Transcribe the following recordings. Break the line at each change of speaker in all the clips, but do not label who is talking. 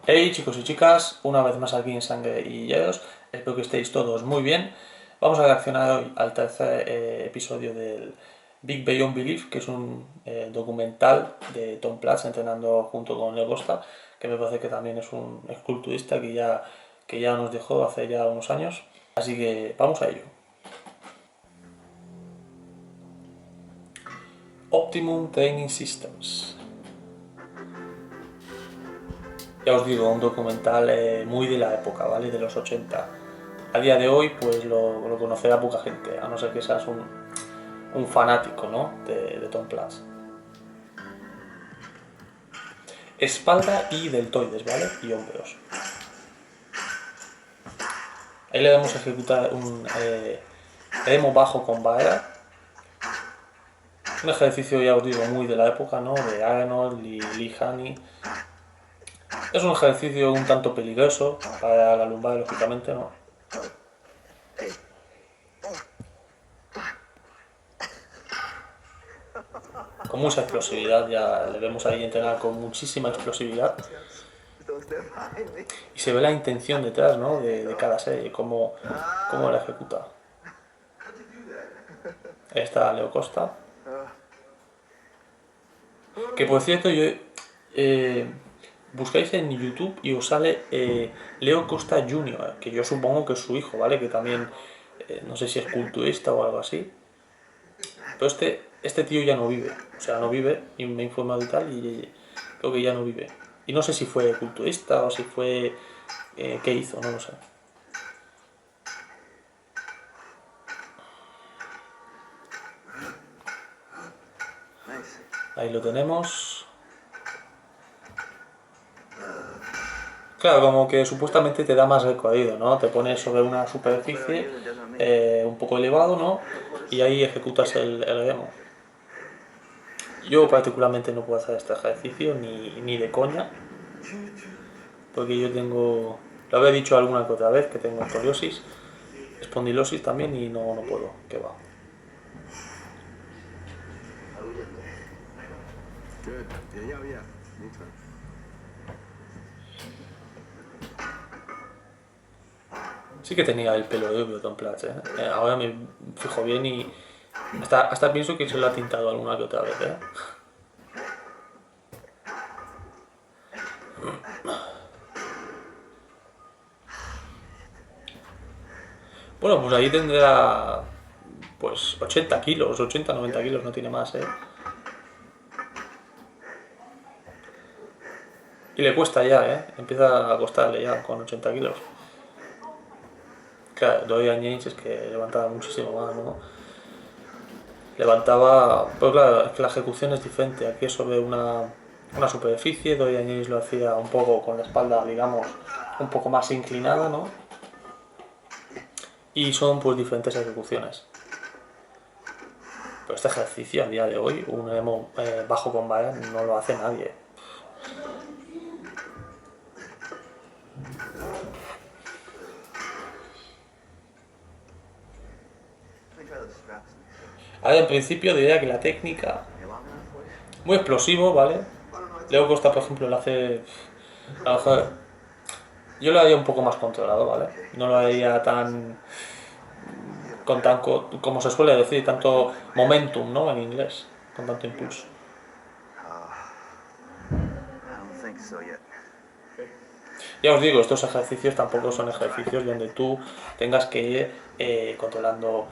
Hey chicos y chicas, una vez más aquí en Sangre y Hielos, espero que estéis todos muy bien. Vamos a reaccionar hoy al tercer episodio del Big Beyond Belief, que es un documental de Tom Platz entrenando junto con Leo Costa, que me parece que también es un esculturista que ya nos dejó hace ya unos años. Así que vamos a ello. Optimum Training Systems. Ya os digo, un documental muy de la época, ¿vale? De los 80. A día de hoy, pues lo conocerá poca gente, a no ser que seas un fanático, ¿no? de Tom Platz. Espalda y deltoides, ¿vale? Y hombros. Ahí le damos a ejecutar un emo bajo con barra. Un ejercicio, ya os digo, muy de la época, ¿no? De Arnold y Lee Haney. Es un ejercicio un tanto peligroso para la lumbar, lógicamente, ¿no? Con mucha explosividad, ya le vemos ahí entrenar con muchísima explosividad. Y se ve la intención detrás, ¿no? de cada serie, cómo la ejecuta. Ahí está Leo Costa. Que por cierto, buscáis en YouTube y os sale Leo Costa Jr., que yo supongo que es su hijo, ¿vale? Que también, no sé si es culturista o algo así. Pero este tío ya no vive, o sea, no vive, y me he informado y tal, y creo que ya no vive. Y no sé si fue culturista o si fue... ¿qué hizo? No lo sé. Ahí lo tenemos. Claro, como que supuestamente te da más recorrido, ¿no? Te pones sobre una superficie un poco elevado, ¿no? Y ahí ejecutas el demo. Yo particularmente no puedo hacer este ejercicio ni de coña, porque yo tengo, lo había dicho alguna que otra vez, que tengo escoliosis, espondilosis también y no puedo, que va. Sí que tenía el pelo de Tom Platz, ¿eh? Ahora me fijo bien y hasta pienso que se lo ha tintado alguna que otra vez, ¿eh? Bueno, pues ahí tendrá pues 80 kilos, 80-90 kilos, no tiene más, ¿eh? Y le cuesta ya, ¿eh? Empieza a costarle ya con 80 kilos. Claro, Dorian Yates es que levantaba muchísimo más, ¿no? Levantaba... Pues claro, es que la ejecución es diferente. Aquí es sobre una superficie, Dorian Yates lo hacía un poco con la espalda, digamos, un poco más inclinada, ¿no? Y son pues diferentes ejecuciones. Pero este ejercicio a día de hoy, un emo bajo con vara, no lo hace nadie. Ahora en principio diría que la técnica, muy explosivo, ¿vale? Leo Costa, por ejemplo, lo hace... A lo mejor yo lo haría un poco más controlado, ¿vale? No lo haría tan... con tan... como se suele decir, tanto momentum, ¿no? En inglés, con tanto impulso. Ya os digo, estos ejercicios tampoco son ejercicios donde tú tengas que ir controlando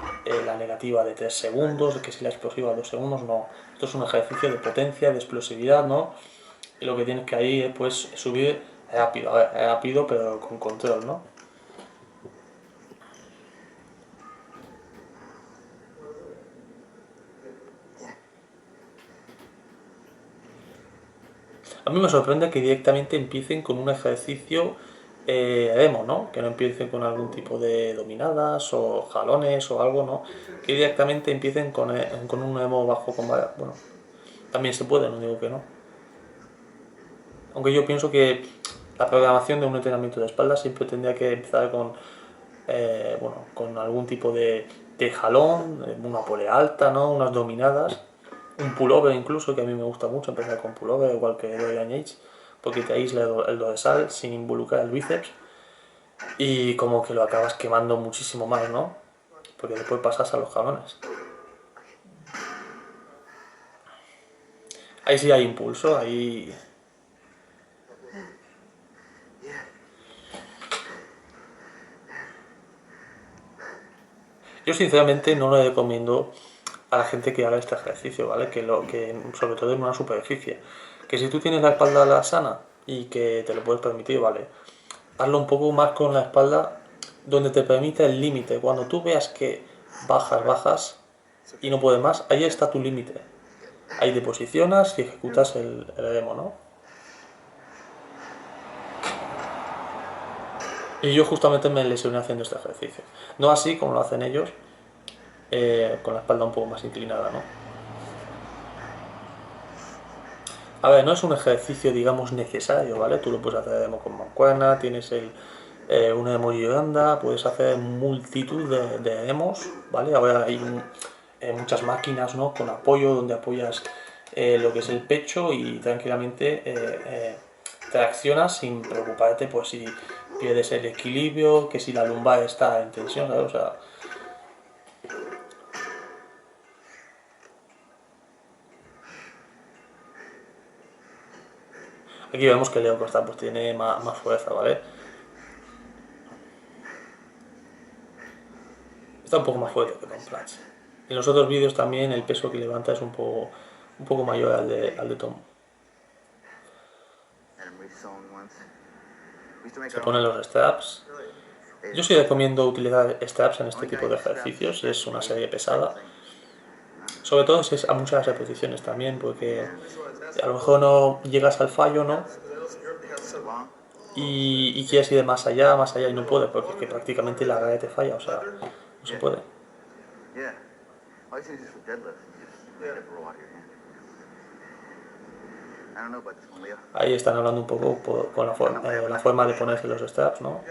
la negativa de 3 segundos, que si la explosiva 2 segundos, no. Esto es un ejercicio de potencia, de explosividad, ¿no? Y lo que tienes que ahí es pues subir rápido, a ver, rápido pero con control, ¿no? A mí me sorprende que directamente empiecen con un ejercicio emo, ¿no? Que no empiecen con algún tipo de dominadas o jalones o algo, ¿no? Que directamente empiecen con un emo bajo con vara. Bueno, también se puede, no digo que no. Aunque yo pienso que la programación de un entrenamiento de espalda siempre tendría que empezar bueno, con algún tipo de jalón, una pole alta, ¿no? Unas dominadas, un pullover incluso, que a mí me gusta mucho empezar con pullover, igual que Dorian Yates, porque te aísla el dorsal sin involucrar el bíceps y como que lo acabas quemando muchísimo más, ¿no? Porque después pasas a los jalones. Ahí sí hay impulso, ahí... Yo sinceramente no lo recomiendo a la gente que haga este ejercicio, ¿vale? Que sobre todo en una superficie. Que si tú tienes la espalda sana y que te lo puedes permitir, vale. Hazlo un poco más con la espalda donde te permite el límite. Cuando tú veas que bajas y no puedes más, ahí está tu límite. Ahí te posicionas y ejecutas el demo, ¿no? Y yo justamente me lesioné haciendo este ejercicio. No así como lo hacen ellos, con la espalda un poco más inclinada, ¿no? A ver, no es un ejercicio, digamos, necesario, ¿vale? Tú lo puedes hacer demo con mancuerna, tienes una demo Uganda, puedes hacer multitud de demos, ¿vale? Ahora hay muchas máquinas, ¿no? Con apoyo, donde apoyas lo que es el pecho y tranquilamente traccionas sin preocuparte, pues si pierdes el equilibrio, que si la lumbar está en tensión, ¿sabes? O sea, aquí vemos que Leo Costa pues tiene más fuerza, ¿vale? Está un poco más fuerte que Tom Platz. En los otros vídeos también el peso que levanta es un poco mayor al de Tom. Se ponen los straps. Yo sí recomiendo utilizar straps en este tipo de ejercicios, si es una serie pesada. Sobre todo si es a muchas repeticiones también, porque a lo mejor no llegas al fallo, ¿no? Y quieres ir de más allá y no puedes, porque es que prácticamente la gravedad te falla, o sea, no se puede. Ahí están hablando un poco con la forma de ponerse los straps, ¿no?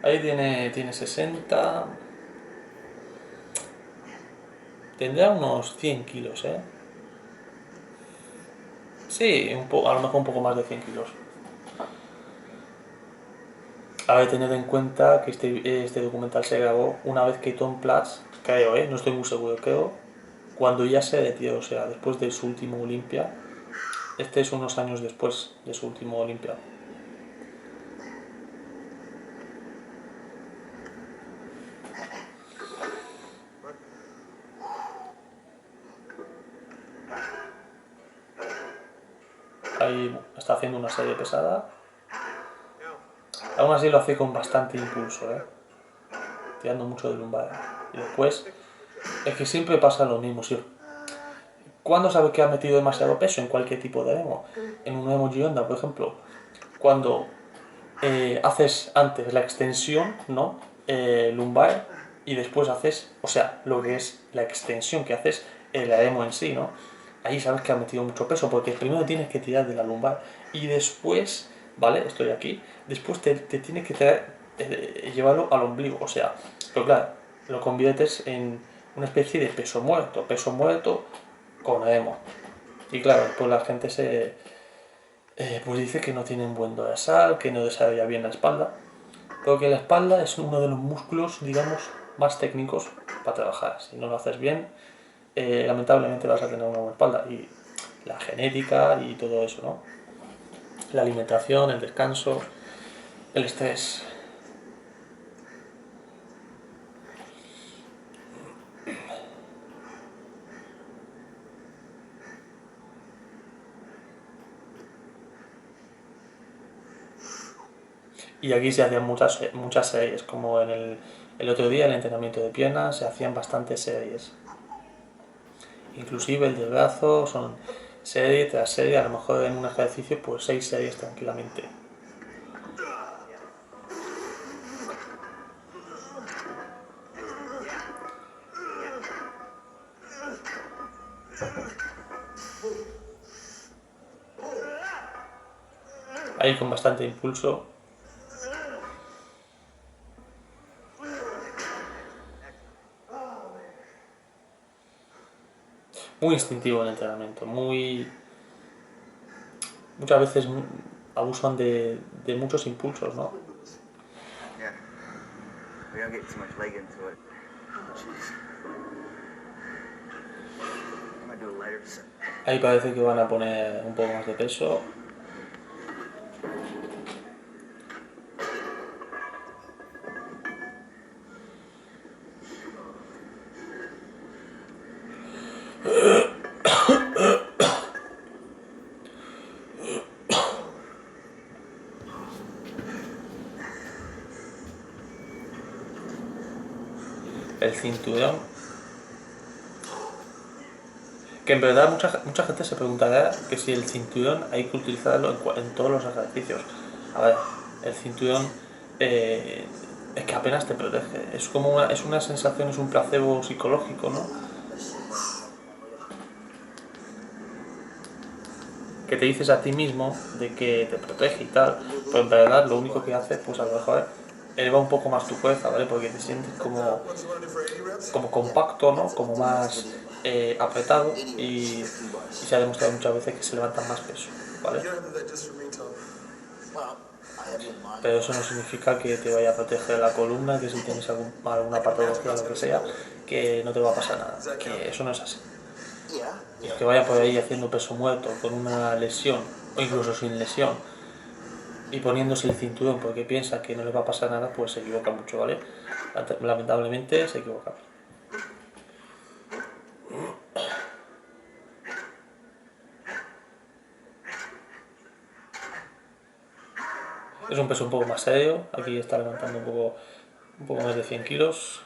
Ahí tiene 60. Tendrá unos 100 kilos, ¿eh? Sí, a lo mejor un poco más de 100 kilos. A ver, tened en cuenta que este documental se grabó una vez que Tom Platz, creo, no estoy muy seguro, creo, cuando ya se retiró, o sea, después de su último Olympia. Este es unos años después de su último Olympia. Ahí está haciendo una serie pesada. Aún así lo hace con bastante impulso, tirando mucho de lumbar. Y después, es que siempre pasa lo mismo, ¿sí? ¿Cuándo sabes que has metido demasiado peso en cualquier tipo de demo? En un demo Gionda, por ejemplo, cuando haces antes la extensión, ¿no? Lumbar, y después haces, o sea, lo que es la extensión que haces en la demo en sí, ¿no? Ahí sabes que has metido mucho peso, porque primero tienes que tirar de la lumbar y después, ¿vale? Estoy aquí, después te tienes que llevarlo al ombligo, o sea, pero claro, lo conviertes en una especie de peso muerto con demo. Y claro, pues la gente pues dice que no tienen buen dorsal, que no desarrolla bien la espalda, porque la espalda es uno de los músculos, digamos, más técnicos para trabajar. Si no lo haces bien, lamentablemente vas a tener una buena espalda. Y la genética y todo eso, ¿no? La alimentación, el descanso, el estrés. Y aquí se hacían muchas series, como en el otro día, el entrenamiento de piernas, se hacían bastantes series. Inclusive el de brazo son serie tras serie, a lo mejor en un ejercicio pues 6 series tranquilamente. Ahí con bastante impulso. muy instintivo el entrenamiento, muchas veces abusan de muchos impulsos, ¿no?
Yeah. We don't get too much leg into it. Jeez. I'm gonna do a lighter set.
Ahí parece que van a poner un poco más de peso. El cinturón, que en verdad mucha gente se preguntará que si el cinturón hay que utilizarlo en todos los ejercicios. A ver, el cinturón es que apenas te protege, es una sensación, es un placebo psicológico, ¿no? Que te dices a ti mismo de que te protege y tal, pero en verdad lo único que hace, pues a lo mejor eleva un poco más tu fuerza, ¿vale? Porque te sientes como compacto, ¿no? Como más apretado y se ha demostrado muchas veces que se levantan más peso, ¿vale? Pero eso no significa que te vaya a proteger la columna, que si tienes alguna patología o lo que sea, que no te va a pasar nada, que eso no es así. Y el que vaya por ahí haciendo peso muerto con una lesión o incluso sin lesión y poniéndose el cinturón porque piensa que no le va a pasar nada, pues se equivoca mucho, ¿vale? Lamentablemente se equivoca. Es un peso un poco más serio, aquí está levantando un poco más de 100 kilos.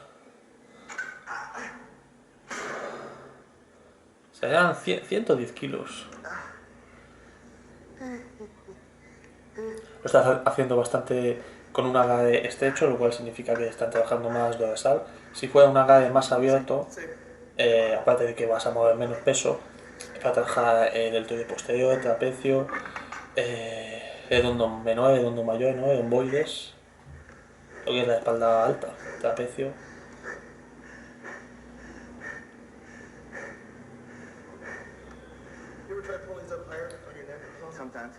Serían 110 kilos. Lo está haciendo bastante con un agarre estrecho, lo cual significa que están trabajando más dorsal. Si fuera un agarre más abierto, aparte de que vas a mover menos peso, para trabajar deltoide posterior, trapecio, redondo menor, redondo mayor, ¿no? Romboides, lo que es la espalda alta, trapecio.
Sometimes.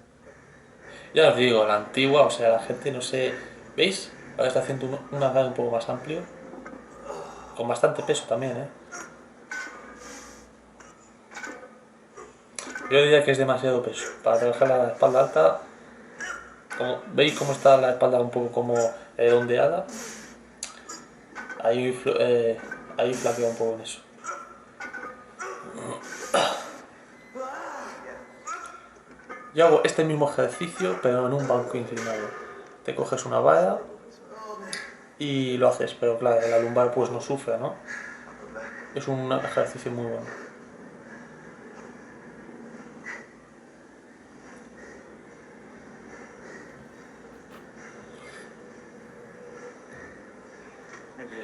Ya os digo, la antigua, o sea, la gente no sé. ¿Veis? Ahora está haciendo un agarre un poco más amplio, con bastante peso también, ¿eh? Yo diría que es demasiado peso. Para trabajar la espalda alta, ¿veis cómo está la espalda un poco como redondeada? Ahí, ahí flaquea un poco en eso. Yo hago este mismo ejercicio, pero en un banco inclinado. Te coges una vara y lo haces, pero claro, la lumbar pues no sufre, ¿no? Es un ejercicio muy bueno.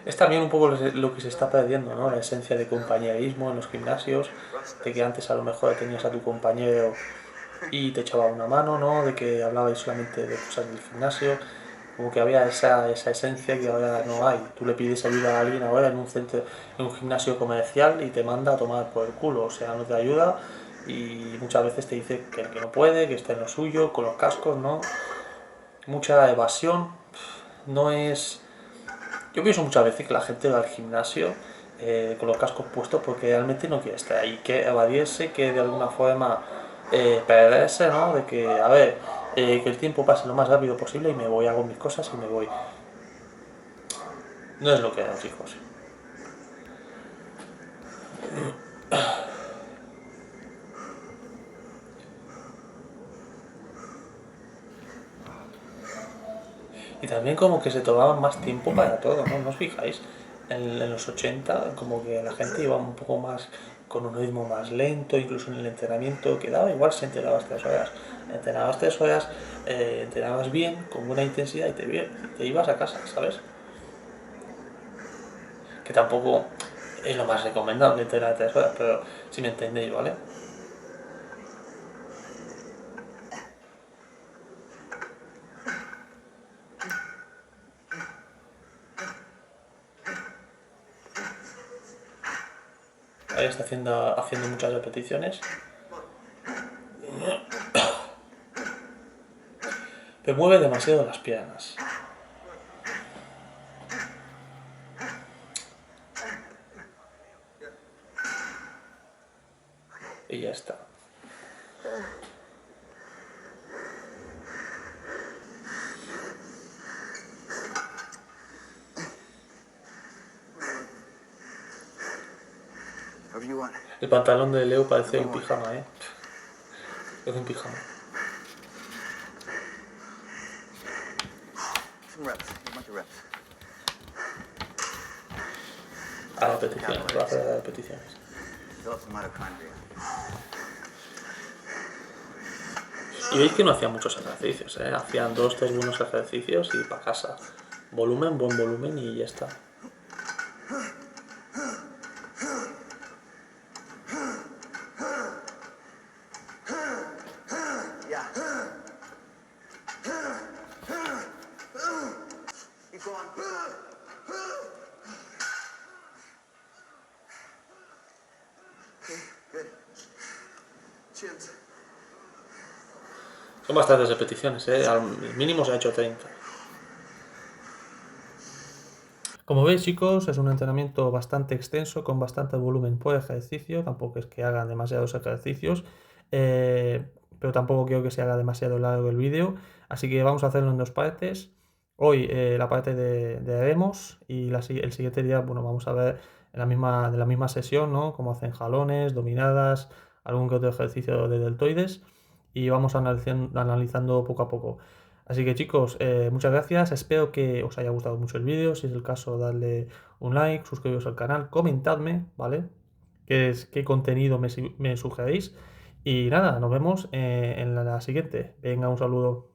Es también un poco lo que se está perdiendo, ¿no? La esencia de compañerismo en los gimnasios, de que antes a lo mejor tenías a tu compañero y te echaba una mano, ¿no? De que hablabais solamente de cosas del gimnasio, como que había esa esencia que ahora no hay. Tú le pides ayuda a alguien ahora en un centro, en un gimnasio comercial y te manda a tomar por el culo, o sea, no te ayuda y muchas veces te dice que el que no puede, que está en lo suyo, con los cascos, ¿no? Mucha evasión, no es... Yo pienso muchas veces que la gente va al gimnasio con los cascos puestos porque realmente no quiere estar ahí, que evadirse, que de alguna forma perderse, ¿no? De que, a ver, que el tiempo pase lo más rápido posible y me voy, hago mis cosas y me voy. No es lo que eran, chicos. Y también como que se tomaban más tiempo para todo, ¿no? ¿No os fijáis? En los 80 como que la gente iba un poco más con un ritmo más lento, incluso en el entrenamiento, que daba igual si entrenabas 3 horas. Entrenabas 3 horas, entrenabas bien, con buena intensidad y te ibas a casa, ¿sabes? Que tampoco es lo más recomendable entrenar 3 horas, pero si me entendéis, ¿vale? Ahí está haciendo muchas repeticiones. Pero mueve demasiado las piernas. Y ya está.
Whatever you want.
El pantalón de Leo parece un pijama, ¿eh? Es un pijama.
Some reps. A bunch of reps.
A repeticiones, va a hacer repeticiones.
Develop some mitochondria.
Y veis que no hacían muchos ejercicios, ¿eh? Hacían 2-3 buenos ejercicios y para casa. Volumen, buen volumen y ya está.
Yeah. Keep going. Okay, good. Chins.
Son bastantes repeticiones, ¿eh? Al mínimo se ha hecho 30. Como veis, chicos, es un entrenamiento bastante extenso, con bastante volumen por ejercicio. Tampoco es que hagan demasiados ejercicios, pero tampoco quiero que se haga demasiado largo el vídeo. Así que vamos a hacerlo en dos partes. Hoy la parte de haremos y el siguiente día, bueno, vamos a ver de la misma sesión, ¿no? Cómo hacen jalones, dominadas, algún que otro ejercicio de deltoides y vamos analizando poco a poco. Así que chicos, muchas gracias, espero que os haya gustado mucho el vídeo, si es el caso dadle un like, suscribiros al canal, comentadme, ¿vale? Qué contenido me sugeréis y nada, nos vemos en la siguiente. Venga, un saludo.